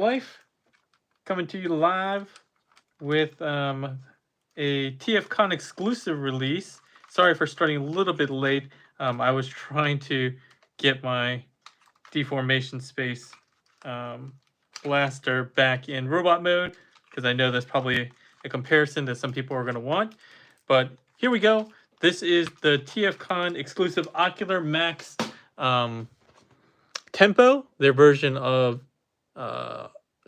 Life coming to you live with a TFcon exclusive release. Sorry for starting a little bit late. I was trying to get my deformation space blaster back in robot mode because I know that's probably a comparison that some people are going to want. But here we go. This is the TFcon exclusive Ocular Max Tempo, their version of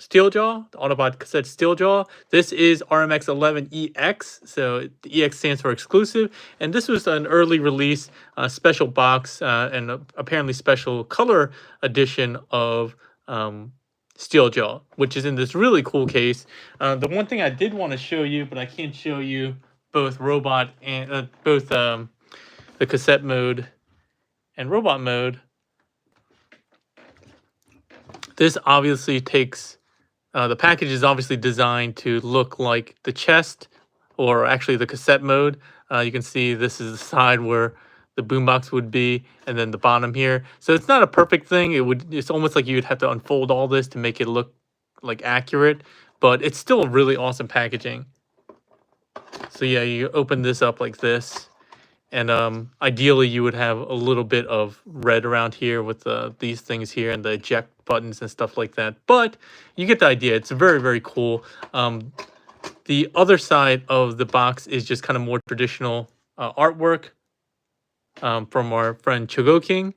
Steeljaw, the Autobot cassette Steeljaw. This is RMX-11EX, so the EX stands for exclusive, and this was an early release, special box, and apparently special color edition of Steeljaw, which is in this really cool case. The one thing I did want to show you, but I can't show you both robot and both the cassette mode and robot mode. This obviously takes, the package is obviously designed to look like the chest, or actually the cassette mode. You can see this is the side where the boombox would be, and then the bottom here. So it's not a perfect thing. It's almost like you'd have to unfold all this to make it look like accurate, but it's still really awesome packaging. So yeah, you open this up like this. And ideally, you would have a little bit of red around here with these things here and the eject buttons and stuff like that. But you get the idea. It's very, very cool. The other side of the box is just kind of more traditional artwork from our friend Chogo King.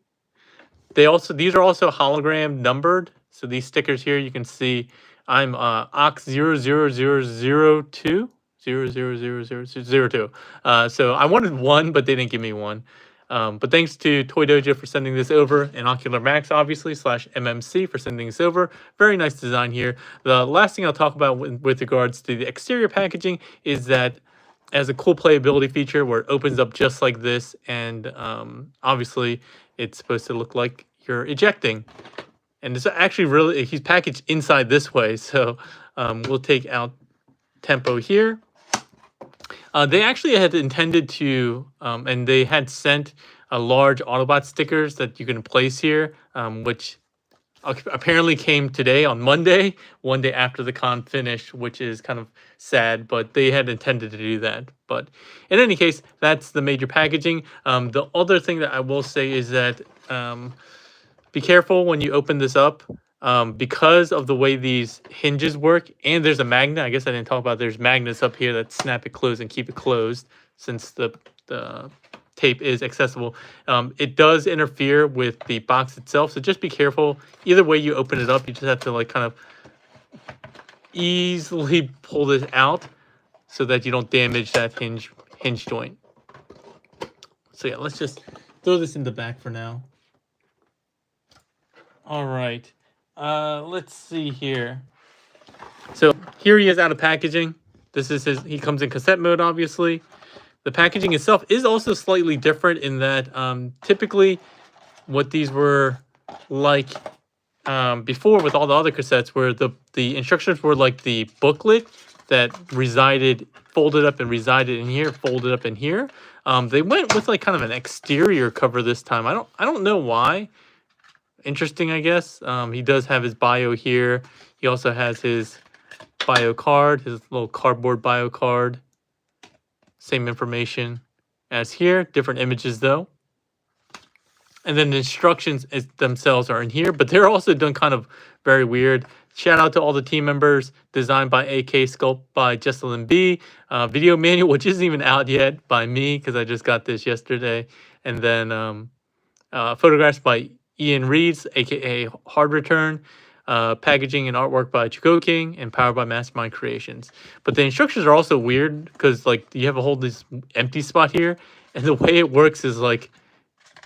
These are also hologram numbered. So these stickers here, you can see I'm Ox 00002. 00002. So I wanted one, but they didn't give me one. But thanks to Toy Dojo for sending this over, and Ocular Max, obviously, /MMC for sending this over. Very nice design here. The last thing I'll talk about with regards to the exterior packaging is that as a cool playability feature where it opens up just like this, and obviously it's supposed to look like you're ejecting. And it's actually really, he's packaged inside this way. So we'll take out Tempo here. They actually had intended to, and they had sent a large Autobot stickers that you can place here, which apparently came today on Monday, one day after the con finished, which is kind of sad, but they had intended to do that. But in any case, that's the major packaging. The other thing that I will say is that be careful when you open this up. Because of the way these hinges work, and there's a magnet. I guess I didn't talk about there's magnets up here that snap it closed and keep it closed since the tape is accessible. It does interfere with the box itself, so just be careful. Either way you open it up, you just have to like kind of easily pull this out so that you don't damage that hinge joint. So yeah, let's just throw this in the back for now. All right. Let's see here. So here he is out of packaging. This is he comes in cassette mode, obviously. The packaging itself is also slightly different in that typically what these were like before with all the other cassettes, where the instructions were like the booklet that folded up and resided in here, folded up in here. They went with like kind of an exterior cover this time. I don't know why. Interesting, I guess. He does have his bio here. He also has his bio card, his little cardboard bio card. Same information as here, different images though. And then the instructions themselves are in here, but they're also done kind of very weird. Shout out to all the team members. Designed by AK, sculpt by Jesselyn B. Video manual, which isn't even out yet, by me, because I just got this yesterday. And then photographs by Ian Reeds, aka Hard Return, packaging and artwork by Chogo King, and powered by Mastermind Creations. But the instructions are also weird because like you have a whole this empty spot here, and the way it works is like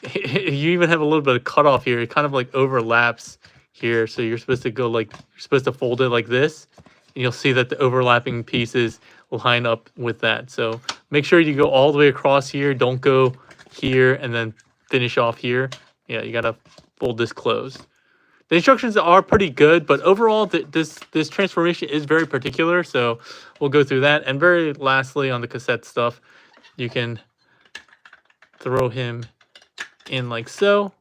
you even have a little bit of cutoff here. It kind of like overlaps here, so you're supposed to go like you're supposed to fold it like this, and you'll see that the overlapping pieces will line up with that. So make sure you go all the way across here. Don't go here and then finish off here. Yeah, you gotta fold this closed. The instructions are pretty good, but overall, this transformation is very particular. So we'll go through that. And very lastly, on the cassette stuff, you can throw him in like so,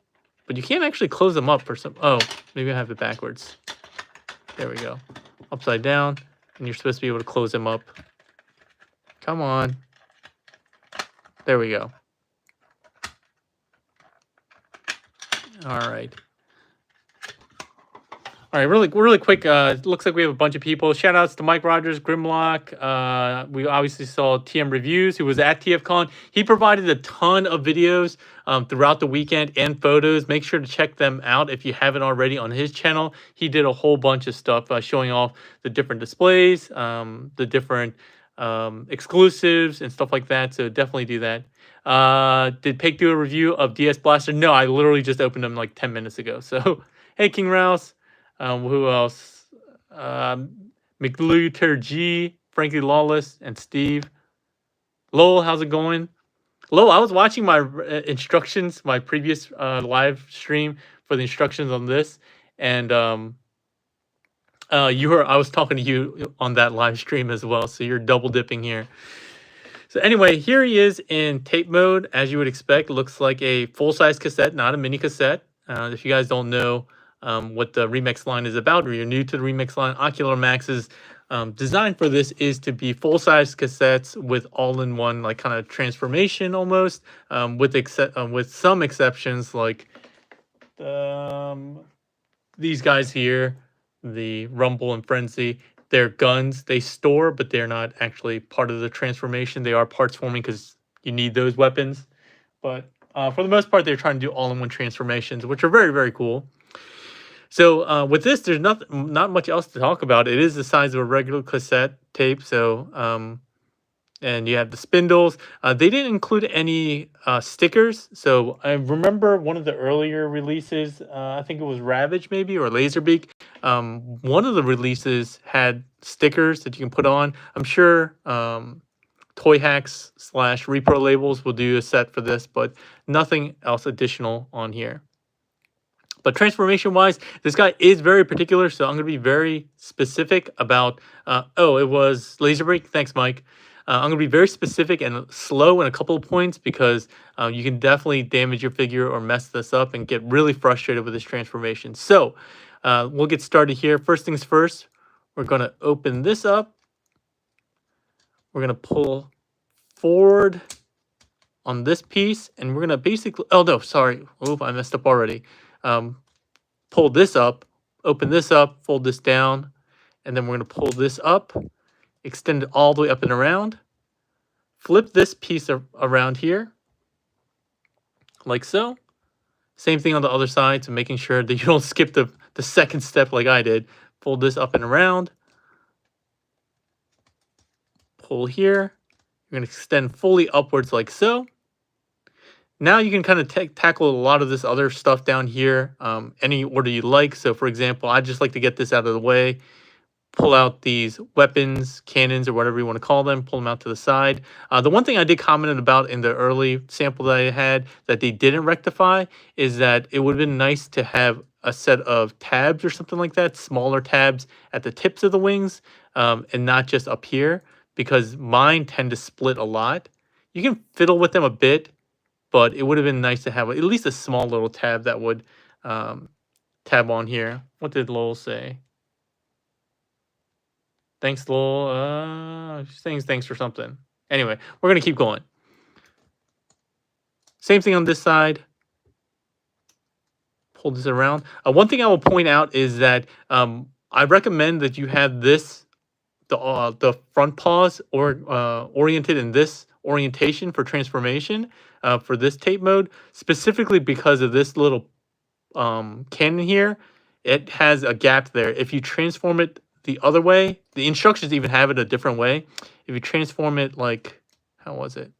but you can't actually close them up for some. Oh, maybe I have it backwards. There we go. Upside down, and you're supposed to be able to close them up. Come on. There we go. All right. All right, really quick. Looks like we have a bunch of people. Shout outs to Mike Rogers, Grimlock. We obviously saw TM Reviews, who was at TFcon. He provided a ton of videos throughout the weekend and photos. Make sure to check them out if you haven't already on his channel. He did a whole bunch of stuff showing off the different displays, the different exclusives and stuff like that. So definitely do that. Did Pig do a review of DS Blaster? No, I literally just opened them like 10 minutes ago. So, hey, King Rouse. Who else? McLuter G, Frankie Lawless, and Steve. Lowell, how's it going? Lowell, I was watching my instructions, my previous live stream for the instructions on this, and I was talking to you on that live stream as well, so you're double dipping here. So anyway, here he is in tape mode, as you would expect. Looks like a full-size cassette, not a mini cassette. If you guys don't know what the Remix line is about, or you're new to the Remix line, Ocular Max's design for this is to be full-size cassettes with all-in-one, like kind of transformation almost, with some exceptions like these guys here, the Rumble and Frenzy. They're guns they store, but they're not actually part of the transformation. They are parts forming because you need those weapons. But for the most part, they're trying to do all-in-one transformations, which are very, very cool. So with this, there's not much else to talk about. It is the size of a regular cassette tape. So and you have the spindles. They didn't include any stickers. So I remember one of the earlier releases, I think it was Ravage maybe, or Laserbeak. One of the releases had stickers that you can put on. I'm sure Toy Hacks / Repro Labels will do a set for this, but nothing else additional on here. But transformation-wise, this guy is very particular, so I'm going to be very specific about... it was Laserbeak. Thanks, Mike. I'm going to be very specific and slow in a couple of points because you can definitely damage your figure or mess this up and get really frustrated with this transformation. So we'll get started here. First things first, we're going to open this up. We're going to pull forward on this piece, and we're going to basically... Oh, no, sorry. Oop, I messed up already. Pull this up, open this up, fold this down, and then we're going to pull this up, extend it all the way up and around, flip this piece around here, like so. Same thing on the other side, so making sure that you don't skip the second step like I did. Fold this up and around, pull here, you're going to extend fully upwards like so. Now you can kind of tackle a lot of this other stuff down here, any order you like. So for example, I just like to get this out of the way, pull out these weapons, cannons, or whatever you want to call them, pull them out to the side. The one thing I did comment about in the early sample that I had that they didn't rectify is that it would have been nice to have a set of tabs or something like that, smaller tabs at the tips of the wings, and not just up here, because mine tend to split a lot. You can fiddle with them a bit, but it would have been nice to have at least a small little tab that would tab on here. What did Lowell say? Thanks, Lowell. She's saying thanks for something. Anyway, we're going to keep going. Same thing on this side. Pull this around. One thing I will point out is that I recommend that you have this, the front paws oriented in this orientation for transformation for this tape mode, specifically because of this little cannon here. It has a gap there. If you transform it the other way, the instructions even have it a different way. If you transform it like, how was it?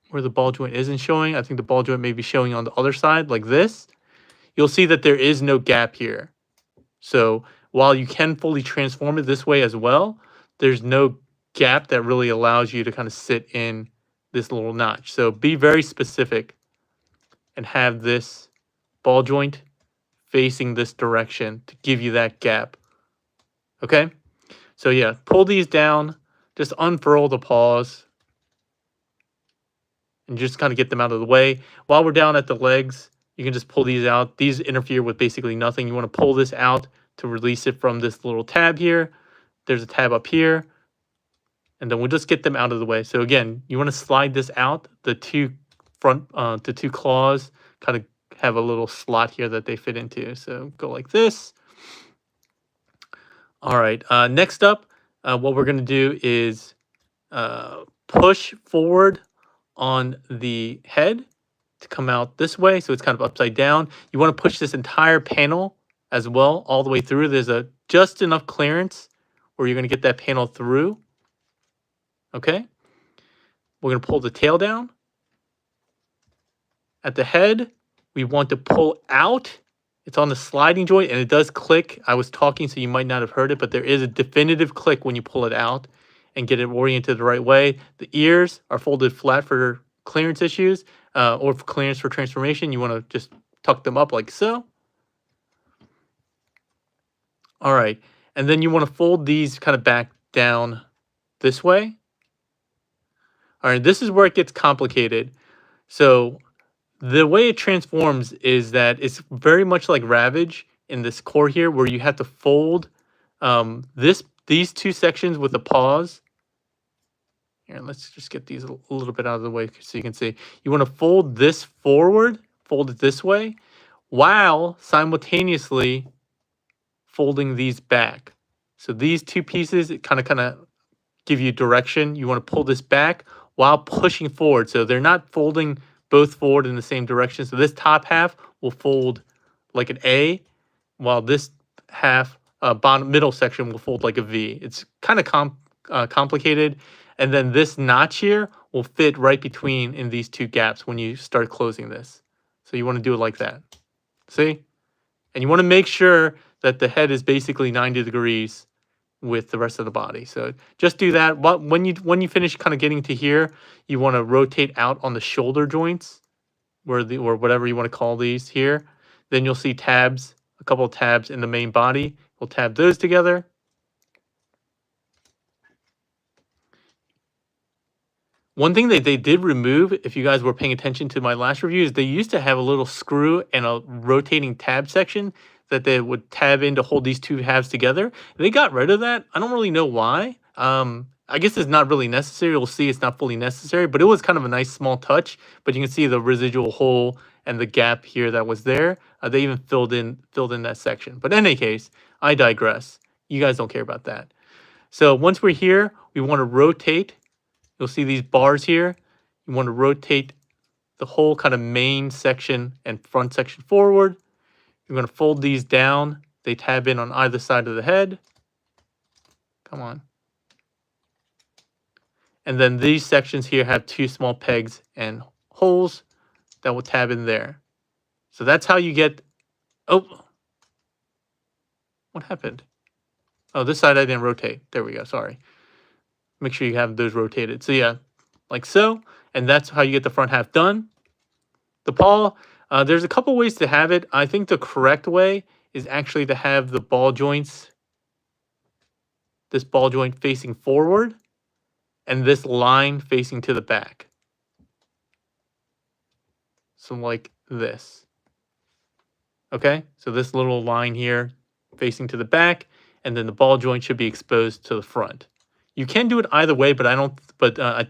Where the ball joint isn't showing, I think the ball joint may be showing on the other side like this. You'll see that there is no gap here. So while you can fully transform it this way as well, there's no gap that really allows you to kind of sit in this little notch. So be very specific and have this ball joint facing this direction to give you that gap. Okay? So yeah, pull these down, just unfurl the paws, and just kind of get them out of the way. While we're down at the legs, You can just pull these out. These interfere with basically nothing. You want to pull this out to release it from this little tab here. There's a tab up here. And then we'll just get them out of the way. So again, you want to slide this out. The two claws kind of have a little slot here that they fit into. So go like this. All right. Next up, what we're going to do is push forward on the head to come out this way. So it's kind of upside down. You want to push this entire panel as well all the way through. There's a just enough clearance where you're going to get that panel through. Okay. We're going to pull the tail down. At the head, we want to pull out. It's on the sliding joint and it does click. I was talking, so you might not have heard it, but there is a definitive click when you pull it out and get it oriented the right way. The ears are folded flat for clearance issues or for clearance for transformation. You want to just tuck them up like so. All right. And then you want to fold these kind of back down this way. All right. This is where it gets complicated. So the way it transforms is that it's very much like Ravage in this core here, where you have to fold these two sections with a pause. Here, let's just get these a little bit out of the way so you can see. You want to fold this forward, fold it this way, while simultaneously folding these back. So these two pieces kind of give you direction. You want to pull this back while pushing forward. So they're not folding both forward in the same direction. So this top half will fold like an A, while this half, middle section will fold like a V. It's kind of complicated. And then this notch here will fit right between in these two gaps when you start closing this. So you want to do it like that. See? And you want to make sure that the head is basically 90 degrees with the rest of the body. So just do that. When you finish kind of getting to here, you want to rotate out on the shoulder joints, or whatever you want to call these here. Then you'll see tabs, a couple of tabs in the main body. We'll tab those together. One thing that they did remove, if you guys were paying attention to my last review, is they used to have a little screw and a rotating tab section that they would tab in to hold these two halves together. They got rid of that. I don't really know why. I guess it's not really necessary. You'll see it's not fully necessary, but it was kind of a nice small touch. But you can see the residual hole and the gap here that was there. They even filled in that section. But in any case, I digress. You guys don't care about that. So once we're here, we want to rotate. You'll see these bars here. You want to rotate the whole kind of main section and front section forward. You're going to fold these down. They tab in on either side of the head. Come on. And then these sections here have two small pegs and holes that will tab in there. So that's how you get... Oh! What happened? Oh, this side I didn't rotate. There we go. Sorry. Make sure you have those rotated. So yeah, like so. And that's how you get the front half done. The paw, there's a couple ways to have it. I think the correct way is actually to have the ball joints, this ball joint facing forward, and this line facing to the back. So like this. Okay, so this little line here facing to the back, and then the ball joint should be exposed to the front. You can do it either way, but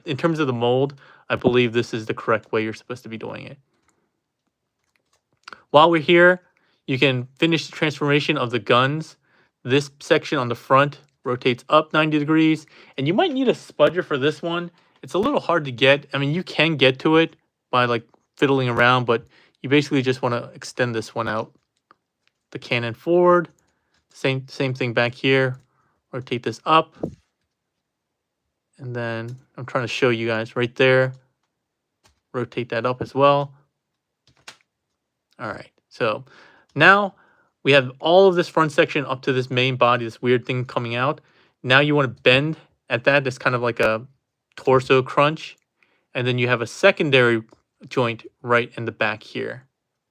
in terms of the mold, I believe this is the correct way you're supposed to be doing it. While we're here, you can finish the transformation of the guns. This section on the front rotates up 90 degrees, and you might need a spudger for this one. It's a little hard to get. I mean, you can get to it by like fiddling around, but you basically just want to extend this one out. The cannon forward, same thing back here. Rotate this up. And then I'm trying to show you guys right there. Rotate that up as well. All right, so now we have all of this front section up to this main body, this weird thing coming out. Now you want to bend at that. That's kind of like a torso crunch. And then you have a secondary joint right in the back here,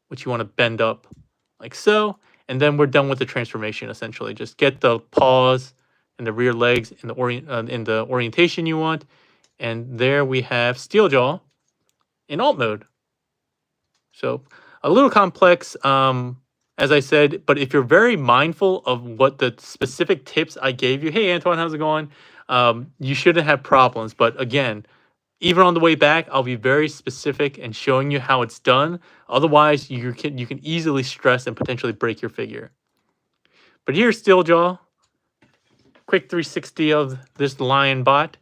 which you want to bend up like so. And then we're done with the transformation, essentially. Just get the paws and the rear legs in the orientation you want. And there we have Steeljaw in alt mode. So a little complex, as I said, but if you're very mindful of what the specific tips I gave you, hey, Antoine, how's it going? You shouldn't have problems. But again, even on the way back, I'll be very specific and showing you how it's done. Otherwise, you can easily stress and potentially break your figure. But here's Steeljaw. Quick 360 of this lion bot.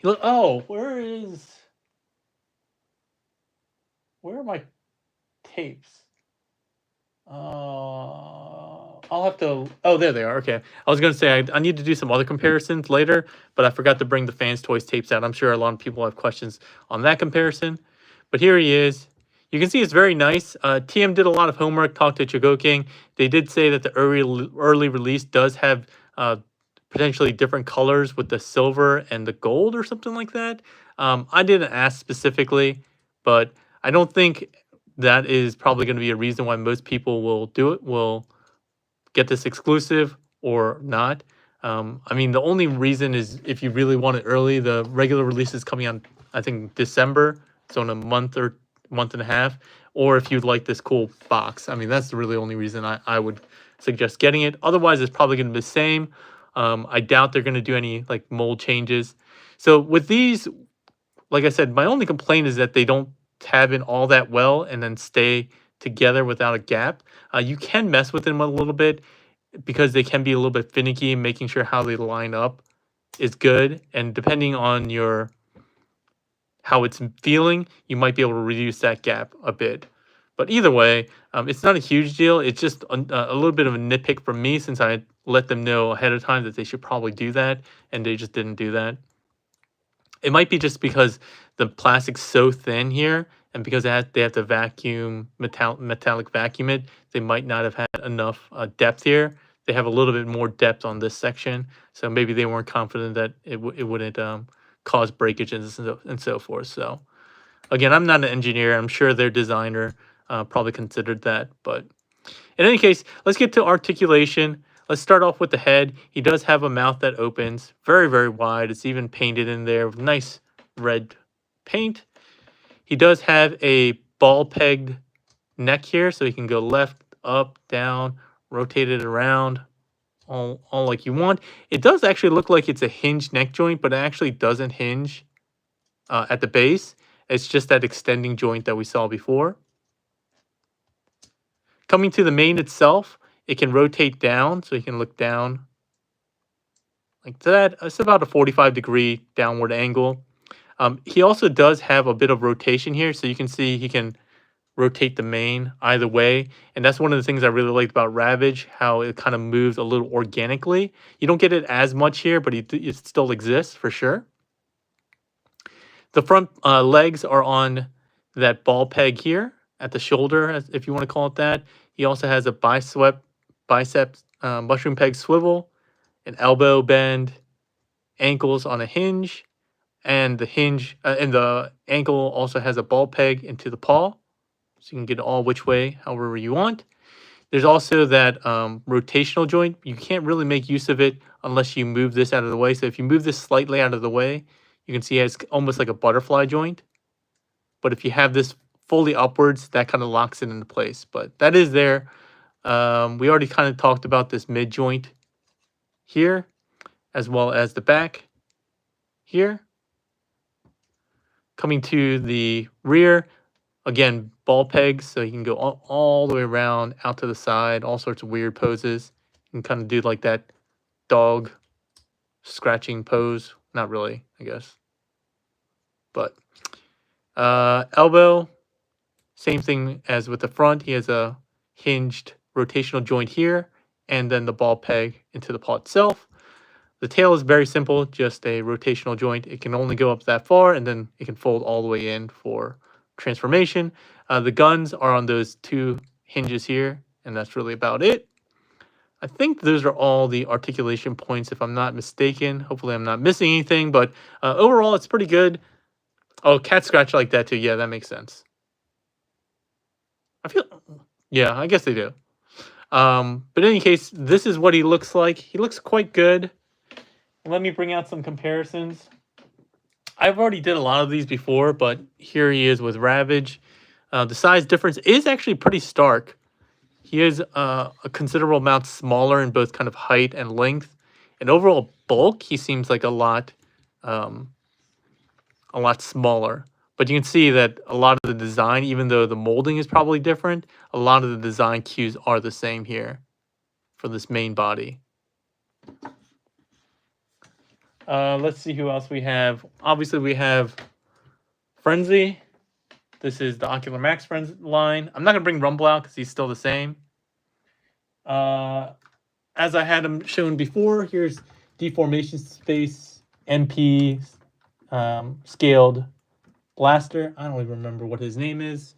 Oh, where are my tapes? I'll have to. Oh, there they are. Okay, I was gonna say I need to do some other comparisons later, but I forgot to bring the Fans Toys tapes out. I'm sure a lot of people have questions on that comparison. But here he is. You can see it's very nice. TM did a lot of homework, talked to Chogoking. They did say that the early release does have potentially different colors with the silver and the gold or something like that. I didn't ask specifically, but I don't think that is probably going to be a reason why most people will do it, will get this exclusive or not. I mean, the only reason is if you really want it early. The regular release is coming on, I think, December. So in a month or month and a half. Or if you'd like this cool box. I mean, that's the really only reason I would suggest getting it. Otherwise, it's probably going to be the same. I doubt they're going to do any like mold changes. So with these, like I said, my only complaint is that they don't tab in all that well and then stay together without a gap. You can mess with them a little bit because they can be a little bit finicky and making sure how they line up is good. And depending on how it's feeling, you might be able to reduce that gap a bit. But either way, it's not a huge deal. It's just a little bit of a nitpick for me since I let them know ahead of time that they should probably do that, and they just didn't do that. It might be just because the plastic's so thin here, and because they have to vacuum, metallic vacuum it, they might not have had enough depth here. They have a little bit more depth on this section, so maybe they weren't confident that it wouldn't cause breakages and so forth. So again, I'm not an engineer. I'm sure their designer probably considered that. But in any case, let's get to articulation. Let's start off with the head. He does have a mouth that opens very, very wide. It's even painted in there with nice red paint. He does have a ball-pegged neck here, so he can go left, up, down, rotate it around, all like you want. It does actually look like it's a hinged neck joint, but it actually doesn't hinge at the base. It's just that extending joint that we saw before. Coming to the mane itself, it can rotate down, so you can look down like that. It's about a 45-degree downward angle. He also does have a bit of rotation here, so you can see he can rotate the mane either way. And that's one of the things I really liked about Ravage, how it kind of moves a little organically. You don't get it as much here, but it still exists for sure. The front legs are on that ball peg here at the shoulder, if you want to call it that. He also has a bicep mushroom peg swivel, an elbow bend, ankles on a hinge, and the hinge and the ankle also has a ball peg into the paw, so you can get it all which way, however you want. There's also that rotational joint. You can't really make use of it unless you move this out of the way. So if you move this slightly out of the way, you can see it's almost like a butterfly joint. But if you have this fully upwards, that kind of locks it into place. But that is there. We already kind of talked about this mid joint here, as well as the back here. Coming to the rear, again, ball pegs, so you can go all the way around, out to the side, all sorts of weird poses. You can kind of do like that dog scratching pose. Not really, I guess. But elbow, same thing as with the front. He has a hinged rotational joint here, and then the ball peg into the paw itself. The tail is very simple, just a rotational joint. It can only go up that far, and then it can fold all the way in for transformation. The guns are on those two hinges here, and that's really about it. I think those are all the articulation points, if I'm not mistaken. Hopefully I'm not missing anything, but overall it's pretty good. Oh, cat scratch like that too. Yeah, that makes sense. Yeah, I guess they do. But in any case, this is what he looks like. He looks quite good. Let me bring out some comparisons. I've already did a lot of these before, but here he is with Ravage. The size difference is actually pretty stark. He is a considerable amount smaller in both kind of height and length. And overall bulk, he seems like a lot smaller. But you can see that a lot of the design, even though the molding is probably different, a lot of the design cues are the same here for this main body. Let's see who else we have. Obviously, we have Frenzy. This is the Ocular Max Frenzy line. I'm not going to bring Rumble out because he's still the same. As I had him shown before, here's Deformation Space MP scaled blaster. I don't even remember what his name is.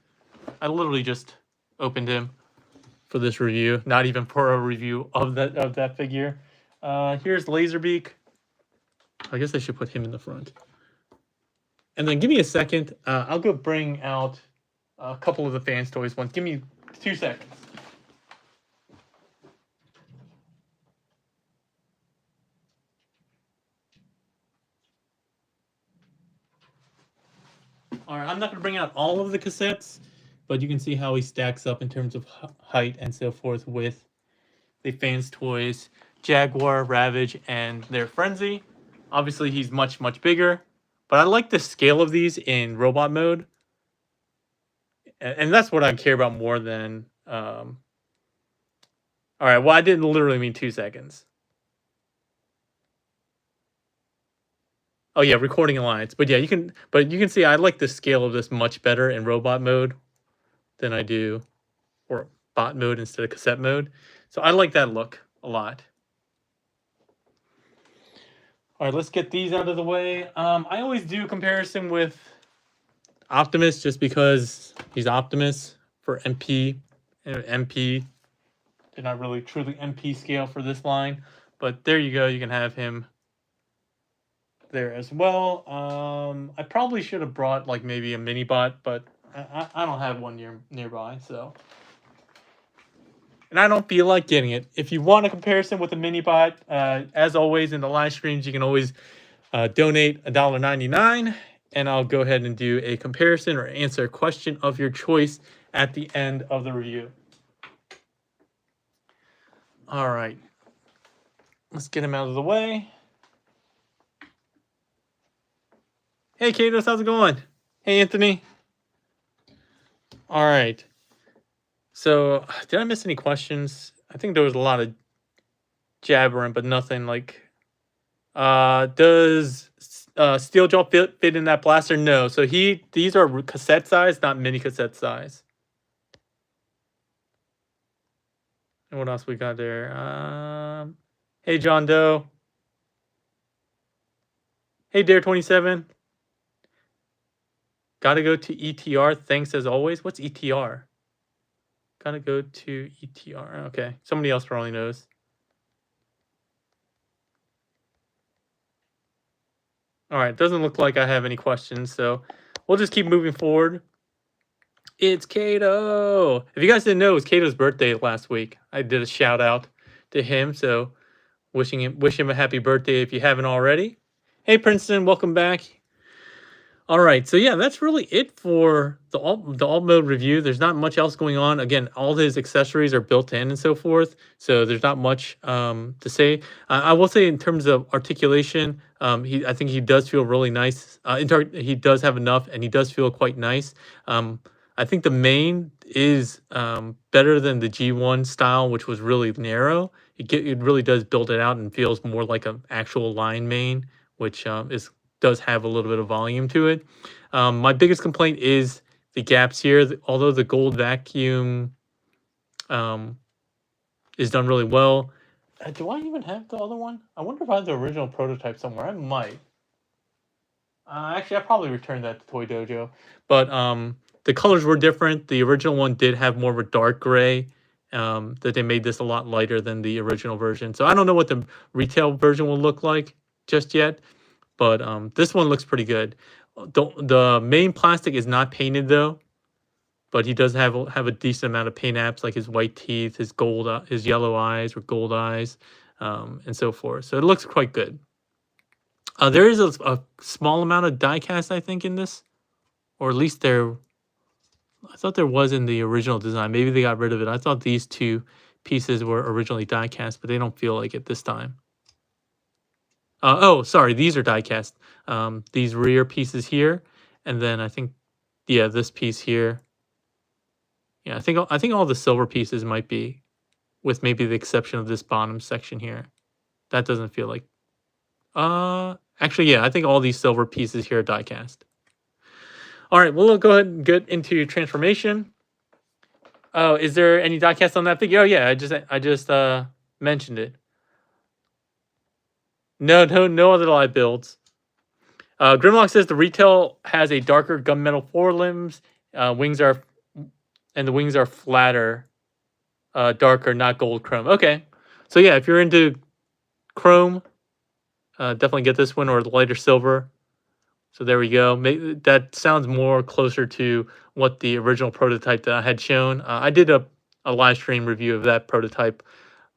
I literally just opened him for this review, not even for a review of that figure. Here's Laserbeak. I guess I should put him in the front. And then give me a second. I'll go bring out a couple of the Fans Toys ones. Give me 2 seconds. All right, I'm not going to bring out all of the cassettes, but you can see how he stacks up in terms of height and so forth with the Fans Toys, Jaguar, Ravage, and their Frenzy. Obviously, he's much, much bigger, but I like the scale of these in robot mode. And that's what I care about more than... All right, well, I didn't literally mean 2 seconds. Oh yeah, recording alliance. But yeah, you can see I like the scale of this much better in robot mode than I do, or bot mode instead of cassette mode. So I like that look a lot. All right, let's get these out of the way. I always do a comparison with Optimus just because he's Optimus for MP. MP, they're not really truly MP scale for this line, but there you go. You can have him there as well. I probably should have brought like maybe a mini bot, but I don't have one nearby, so. And I don't feel like getting it. If you want a comparison with a mini bot, as always in the live streams, you can always donate $1.99, and I'll go ahead and do a comparison or answer a question of your choice at the end of the review. All right, let's get him out of the way. Hey, Katos, how's it going? Hey, Anthony. All right. So, did I miss any questions? I think there was a lot of jabbering, but nothing like... does Steeljaw fit in that blaster? No. So these are cassette size, not mini cassette size. And what else we got there? Hey, John Doe. Hey, Dare27. Gotta go to ETR. Thanks as always. What's ETR? Gotta go to ETR. Okay. Somebody else probably knows. All right. Doesn't look like I have any questions, so we'll just keep moving forward. It's Kato. If you guys didn't know, it was Kato's birthday last week. I did a shout out to him, so wish him a happy birthday if you haven't already. Hey, Princeton, welcome back. All right, so yeah, that's really it for the alt mode review. There's not much else going on. Again, all his accessories are built in and so forth, so there's not much to say. I will say in terms of articulation, I think he does feel really nice. He does have enough, and he does feel quite nice. I think the main is better than the G1 style, which was really narrow. It really does build it out and feels more like an actual line main, which does have a little bit of volume to it. My biggest complaint is the gaps here. Although the gold vacuum is done really well. Do I even have the other one? I wonder if I have the original prototype somewhere. I might. Actually, I probably returned that to Toy Dojo. But the colors were different. The original one did have more of a dark gray. That they made this a lot lighter than the original version. So I don't know what the retail version will look like just yet. But this one looks pretty good. The main plastic is not painted though, but he does have a decent amount of paint apps, like his white teeth, his yellow eyes or gold eyes, and so forth. So it looks quite good. There is a small amount of die cast, I think, in this, or at least there. I thought there was in the original design. Maybe they got rid of it. I thought these two pieces were originally die cast, but they don't feel like it this time. Oh, sorry, these are die cast. These rear pieces here, and then I think, yeah, this piece here. Yeah, I think all the silver pieces might be, with maybe the exception of this bottom section here. That doesn't feel like. Actually, yeah, I think all these silver pieces here are die cast. All right, well, we'll go ahead and get into transformation. Oh, is there any die cast on that figure? Oh, yeah, I just mentioned it. No other live builds. Grimlock says the retail has a darker gunmetal forelimbs. The wings are flatter, darker, not gold chrome. Okay, so yeah, if you're into chrome, definitely get this one or the lighter silver. So there we go. That sounds more closer to what the original prototype that I had shown. I did a live stream review of that prototype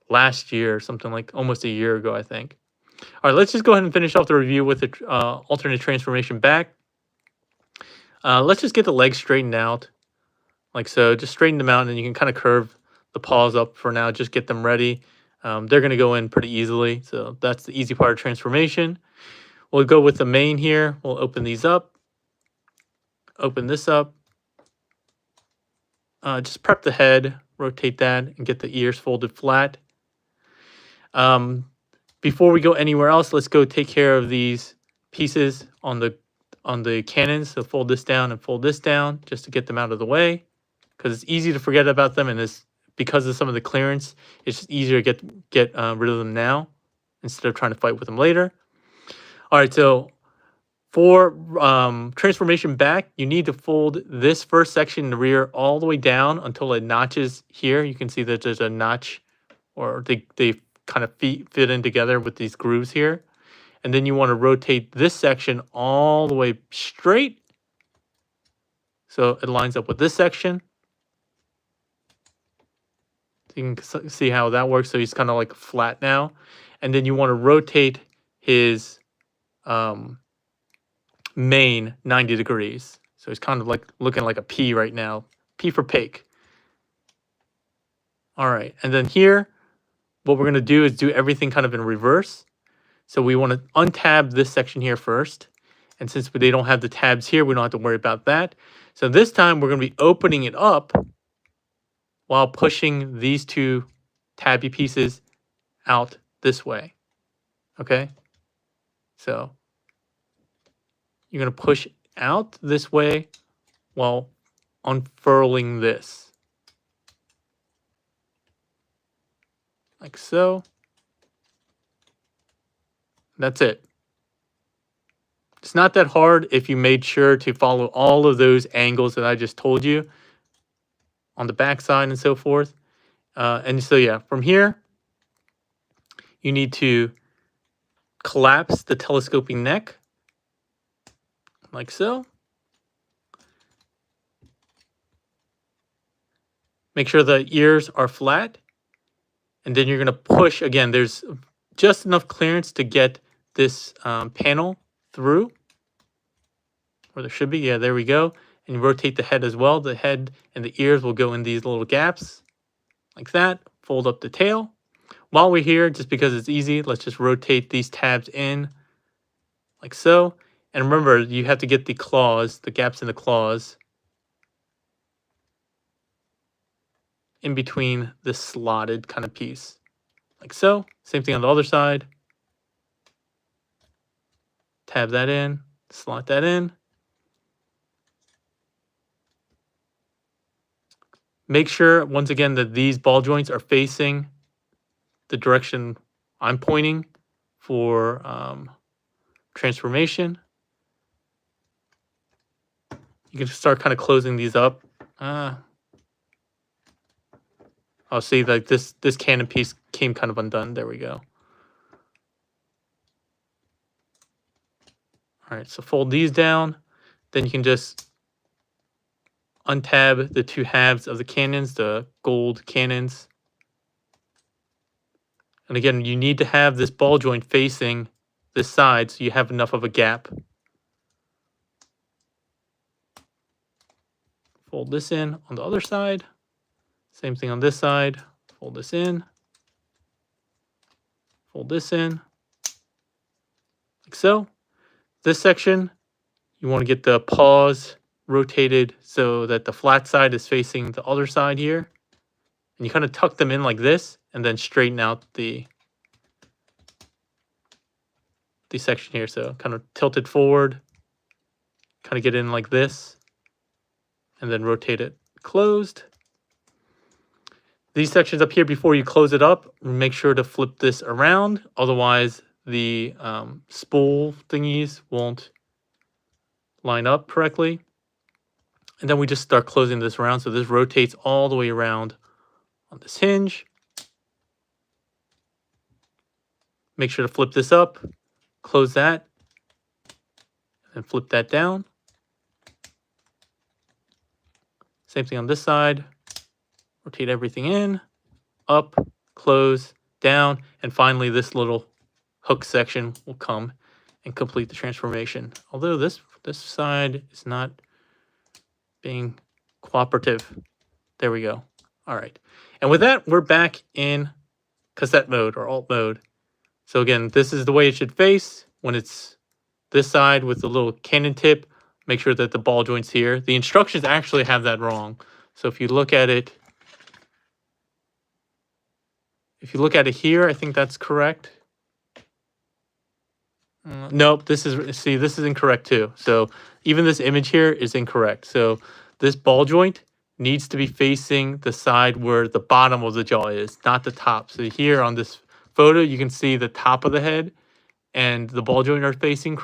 last year, something like almost a year ago, I think. All right, let's just go ahead and finish off the review with the alternate transformation back. Let's just get the legs straightened out, like so. Just straighten them out, and you can kind of curve the paws up for now. Just get them ready. They're going to go in pretty easily, so that's the easy part of transformation. We'll go with the main here. We'll open these up. Open this up. Just prep the head, rotate that, and get the ears folded flat. Before we go anywhere else, let's go take care of these pieces on the cannons. So fold this down and fold this down just to get them out of the way, because it's easy to forget about them, and because of some of the clearance, it's just easier to get rid of them now instead of trying to fight with them later. All right, so for transformation back, you need to fold this first section in the rear all the way down until it notches here. You can see that there's a notch, or they kind of fit in together with these grooves here. And then you want to rotate this section all the way straight, so it lines up with this section. So you can see how that works. So he's kind of like flat now. And then you want to rotate his mane 90 degrees. So he's kind of like looking like a P right now. P for pig. All right. And then here, what we're going to do is do everything kind of in reverse. So we want to untab this section here first. And since they don't have the tabs here, we don't have to worry about that. So this time we're going to be opening it up while pushing these two tabby pieces out this way. Okay? So you're going to push out this way while unfurling this. Like so. That's it. It's not that hard if you made sure to follow all of those angles that I just told you on the back side and so forth. And so, yeah, from here, you need to collapse the telescoping neck like so. Make sure the ears are flat. And then you're going to push. Again, there's just enough clearance to get this panel through. Where there should be. Yeah, there we go. And you rotate the head as well. The head and the ears will go in these little gaps. Like that. Fold up the tail. While we're here, just because it's easy, let's just rotate these tabs in. Like so. And remember, you have to get the claws, the gaps in the claws, in between this slotted kind of piece. Like so. Same thing on the other side. Tab that in. Slot that in. Make sure, once again, that these ball joints are facing the direction I'm pointing for transformation. You can start kind of closing these up. I'll see, like this cannon piece came kind of undone. There we go. All right, so fold these down. Then you can just untab the two halves of the cannons, the gold cannons. And again, you need to have this ball joint facing this side so you have enough of a gap. Fold this in on the other side. Same thing on this side. Fold this in. Fold this in. Like so. This section, you want to get the paws rotated so that the flat side is facing the other side here. And you kind of tuck them in like this and then straighten out the section here. So kind of tilt it forward, kind of get in like this, and then rotate it closed. These sections up here, before you close it up, make sure to flip this around. Otherwise, the spool thingies won't line up correctly. And then we just start closing this around. So this rotates all the way around on this hinge. Make sure to flip this up, close that, and flip that down. Same thing on this side. Rotate everything in, up, close, down, and finally this little hook section will come and complete the transformation. Although this side is not being cooperative. There we go. All right. And with that, we're back in cassette mode or alt mode. So again, this is the way it should face when it's this side with the little cannon tip. Make sure that the ball joint's here. The instructions actually have that wrong. So if you look at it, here, I think that's correct. Nope, this is incorrect too. So even this image here is incorrect. So this ball joint needs to be facing the side where the bottom of the jaw is, not the top. So here on this photo, you can see the top of the head and the ball joint are facing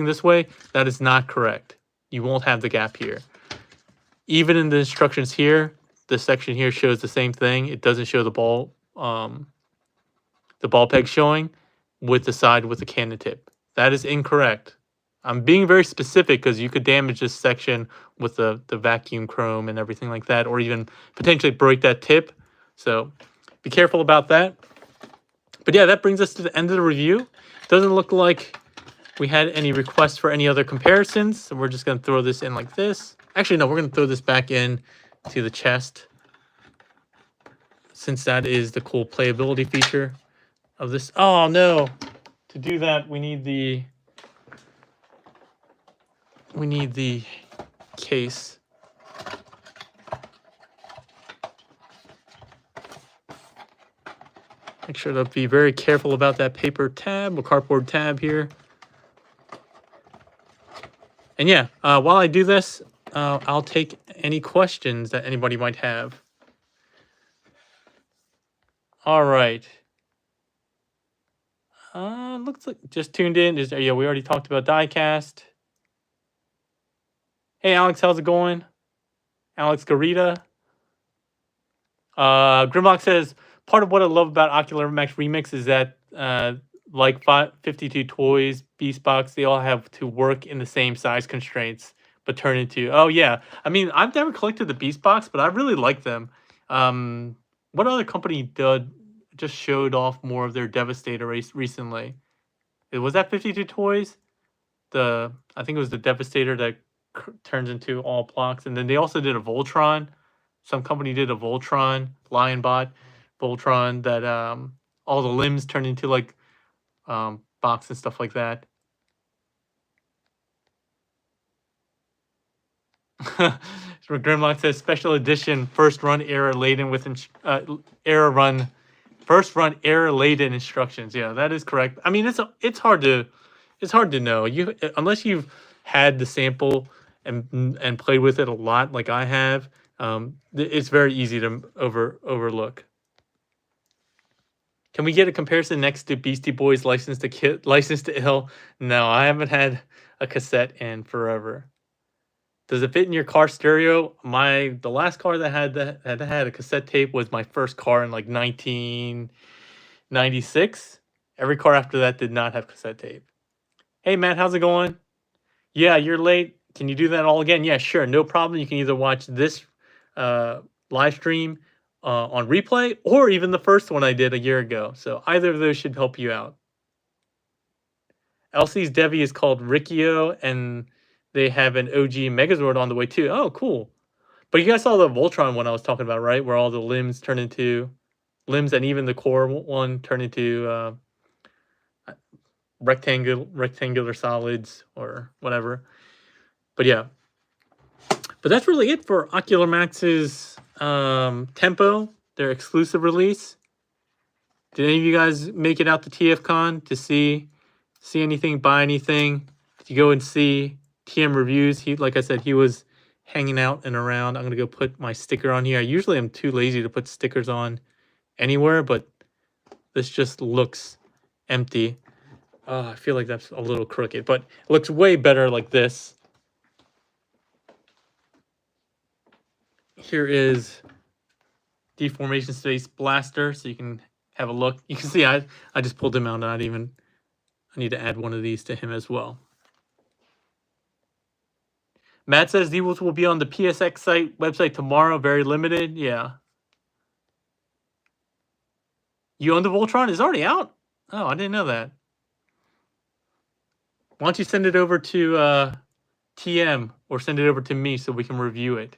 this way. That is not correct. You won't have the gap here. Even in the instructions here, this section here shows the same thing. It doesn't show the ball peg showing with the side with the cannon tip. That is incorrect. I'm being very specific because you could damage this section with the vacuum chrome and everything like that, or even potentially break that tip. So be careful about that. But yeah, that brings us to the end of the review. Doesn't look like we had any requests for any other comparisons, so we're just going to throw this in like this. Actually, no, we're going to throw this back in to the chest, since that is the cool playability feature of this. Oh, no. To do that, we need the case. Make sure to be very careful about that paper tab or cardboard tab here. And yeah, while I do this, I'll take any questions that anybody might have. All right. Looks like just tuned in. Yeah, we already talked about diecast. Hey, Alex, how's it going? Alex Garita. Grimlock says, part of what I love about Ocular Max Remix is that like 52 Toys, Beast Box, they all have to work in the same size constraints, but turn into... Oh, yeah. I mean, I've never collected the Beast Box, but I really like them. What other company just showed off more of their Devastator race recently? Was that 52 Toys? I think it was the Devastator that turns into all blocks. And then they also did a Voltron. Some company did a Voltron, Lionbot Voltron, that all the limbs turned into like box and stuff like that. So Grimlock says special edition first run error laden with first run error laden instructions. Yeah, that is correct. I mean, it's hard to know. Unless you've had the sample and played with it a lot like I have, it's very easy to overlook. Can we get a comparison next to Beastie Boys License to Ill? No, I haven't had a cassette in forever. Does it fit in your car stereo? The last car that had a cassette tape was my first car in like 1996. Every car after that did not have cassette tape. Hey Matt, how's it going? Yeah, you're late. Can you do that all again? Yeah, sure, no problem. You can either watch this live stream on replay, or even the first one I did a year ago. So either of those should help you out. Elsie's Devi is called Riccio, and they have an OG Megazord on the way too. Oh, cool. But you guys saw the Voltron one I was talking about, right? Where all the limbs turn into limbs, and even the core one turn into rectangular solids or whatever. But yeah, but that's really it for Ocular Max's Tempo, their exclusive release. Did any of you guys make it out to TFcon to see anything, buy anything? Did you go and see TM reviews? He, like I said, he was hanging out and around. I'm gonna go put my sticker on here. I usually am too lazy to put stickers on anywhere, but this just looks empty. I feel like that's a little crooked, but it looks way better like this. Here is Deformation Space Blaster, so you can have a look. You can see I just pulled him out. I need to add one of these to him as well. Matt says these will be on the PSX website tomorrow. Very limited. Yeah. You own the Voltron? It's already out? Oh, I didn't know that. Why don't you send it over to TM or send it over to me so we can review it?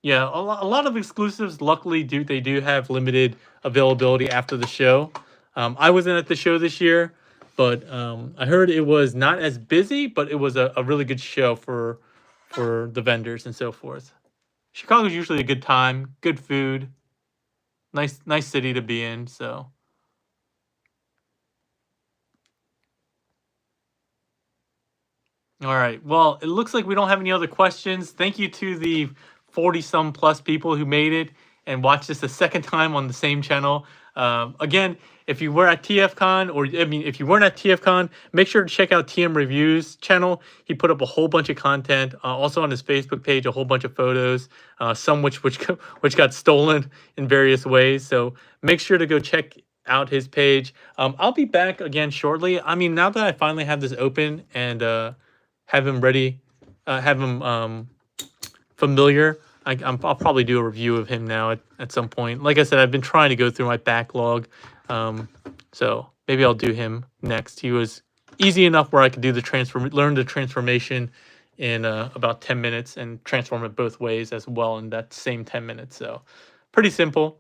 Yeah, a lot of exclusives, luckily, they do have limited availability after the show. I wasn't at the show this year, but I heard it was not as busy, but it was a really good show for the vendors and so forth. Chicago's usually a good time, good food, nice city to be in, so. All right, well, it looks like we don't have any other questions. Thank you to the 40-some plus people who made it and watched this a second time on the same channel. Again, if you were at TFcon, or I mean, if you weren't at TFcon, make sure to check out TM Reviews channel. He put up a whole bunch of content. Also on his Facebook page, a whole bunch of photos, some which got stolen in various ways. So make sure to go check out his page. I'll be back again shortly. I mean, now that I finally have this open and have him ready, have him familiar, I'll probably do a review of him now at some point. Like I said, I've been trying to go through my backlog, so maybe I'll do him next. He was easy enough where I could do learn the transformation in about 10 minutes and transform it both ways as well in that same 10 minutes. So pretty simple.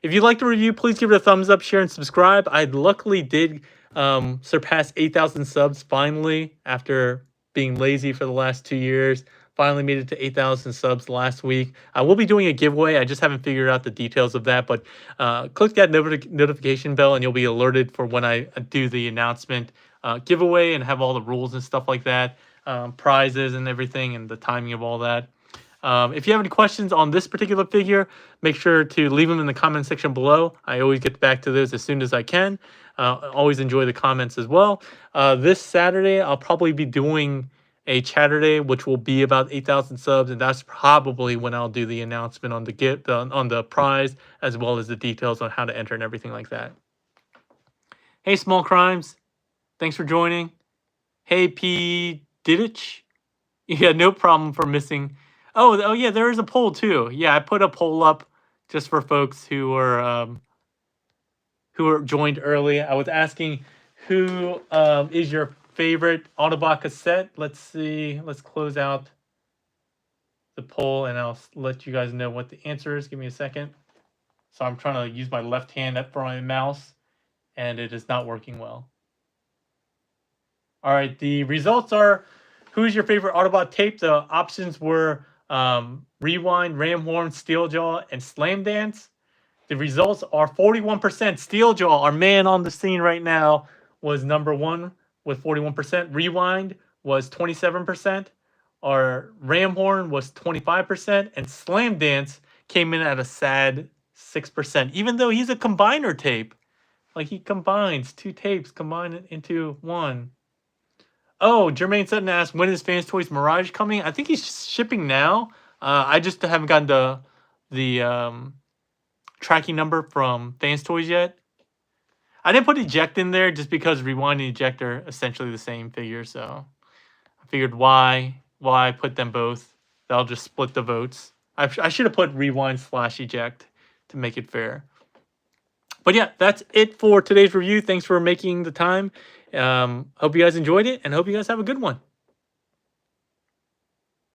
If you like the review, please give it a thumbs up, share, and subscribe. I luckily did surpass 8,000 subs finally after being lazy for the last 2 years. Finally made it to 8,000 subs last week. I will be doing a giveaway. I just haven't figured out the details of that, but click that notification bell and you'll be alerted for when I do the announcement giveaway and have all the rules and stuff like that, prizes and everything, and the timing of all that. If you have any questions on this particular figure, make sure to leave them in the comment section below. I always get back to those as soon as I can. Always enjoy the comments as well. This Saturday, I'll probably be doing a chatter day, which will be about 8,000 subs, and that's probably when I'll do the announcement on the prize, as well as the details on how to enter and everything like that. Hey, Small Crimes, thanks for joining. Hey, P. Didich, yeah, no problem for missing. Oh yeah, there is a poll too. Yeah, I put a poll up just for folks who were joined early. I was asking who is your favorite Autobot cassette. Let's see. Let's close out the poll and I'll let you guys know what the answer is. Give me a second. So I'm trying to use my left hand for my mouse and it is not working well. All right, the results are, who's your favorite Autobot tape? The options were Rewind, Ramhorn, Steeljaw, and Slam Dance. The results are 41%. Steeljaw, our man on the scene right now, was number one with 41%. Rewind was 27%. Our Ramhorn was 25%. And Slam Dance came in at a sad 6%, even though he's a combiner tape. Like, he combines two tapes, combine it into one. Oh, Jermaine Sutton asked, when is Fans Toys Mirage coming? I think he's shipping now. I just haven't gotten the tracking number from Fans Toys yet. I didn't put eject in there just because rewind and eject are essentially the same figure. So I figured why put them both? That'll just split the votes. I should have put rewind/eject to make it fair. But yeah, that's it for today's review. Thanks for making the time. Hope you guys enjoyed it and hope you guys have a good one.